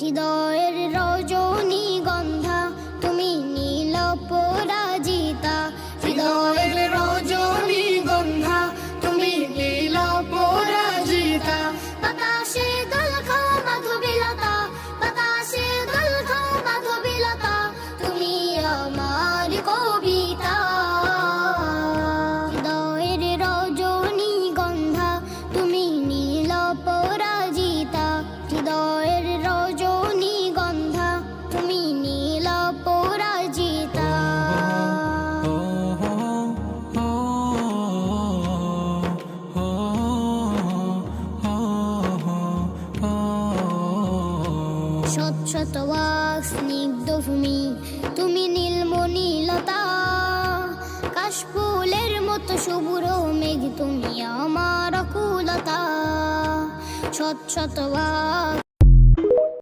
হৃদয়ের রজনীগন্ধা তুমি নীল পরাজিতা, হৃদয়ের রজনীগন্ধা তুমি নীল পরাজিতা। বাতাসে দোল খাও মাধবীলতা, বাতাসে দোল খাও মাধবীলতা, তুমি আমার কবিতা। হৃদয়ের রজনীগন্ধা তুমি নীল পরাজিতা, হৃদয়ের রজনীগন্ধা তুমি নীল পরাজিতা। শত শত ওয়াক স্নিগ্ধ ভূমি তুমি নীলমণিলতা, কাশফুলের মতো শুভ্র মেঘ তুমি আমার আকুলতা। শত শত ওয়াক